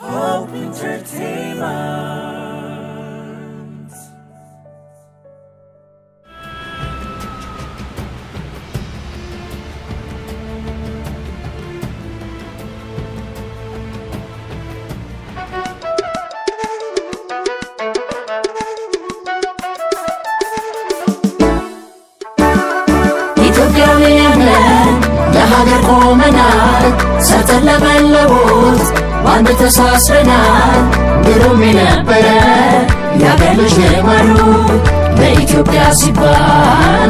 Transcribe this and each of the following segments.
Hope Entertainment. ለሀገር ቆመናል ሰርተን ለመለወጥ ባንድ ተሳስረናል ግሩም የነበረ የአገር ልጅ ልማዱ ለኢትዮጵያ ሲባል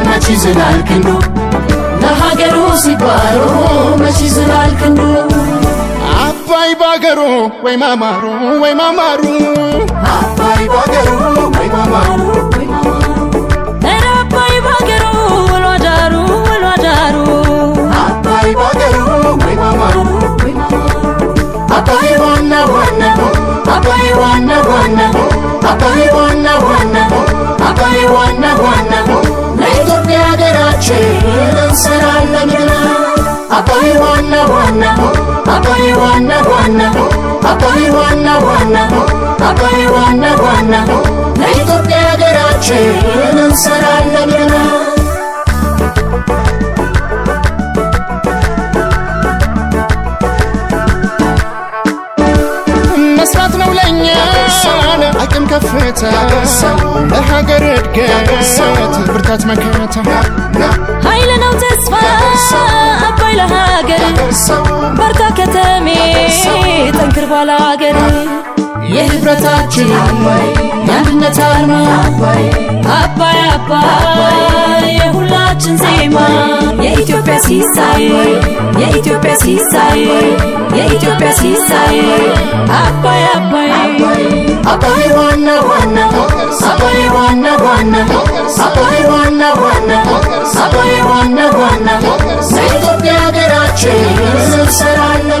መች ይዝላል ክንዱ ለሀገሩ ሲባል መች ይዝላል ክንዱ አባይ ባገሩ ወይ ማማሩ ወይ ማማሩ አባይ ባገሩ ወይ ማማሩ ወይ ማማሩ ኧረ አባይ ባገሩ ውሎ አዳሩ ውሎ አዳሩ አባይ ባገሩ ወይ ማማሩ ወይ ማማሩ አባይ ዋና ዋና አባይ ዋና ዋና አባይ ዋና ዋና አባይ ዋና ዋና ለኢትዮጵያ ሀገራችን እንሰራለን ገና አባይ ዋና ዋና አባይ ዋና ዋና አባይ ዋና ዋና አባይ ዋና ዋና ለኢትዮጵያ ሀገራችን እንሰራለን ገና መስራት ነው ለኛ አቅም ከፍታ ለሀገር እድገት ብርታት መከታ ኃይል ነው ተስፋ አባይ ለሀገር በርታ ከተሜ ጠንክር ባለ ሀገር የህብረታችን የአንድነት አርማ አባይ አባይ የሁላችን ዜማ የኢትዮጵያ ሲሳይ የኢትዮጵያ ሲሳይ የኢትዮጵያ ሲሳይ አባይ አባይ አባይ ዋና ዋና አባይ ዋና ዋና አባይ ዋና ዋና አባይ ዋና ዋና ለኢትዮጵያ ሀገራችን እንሰራለን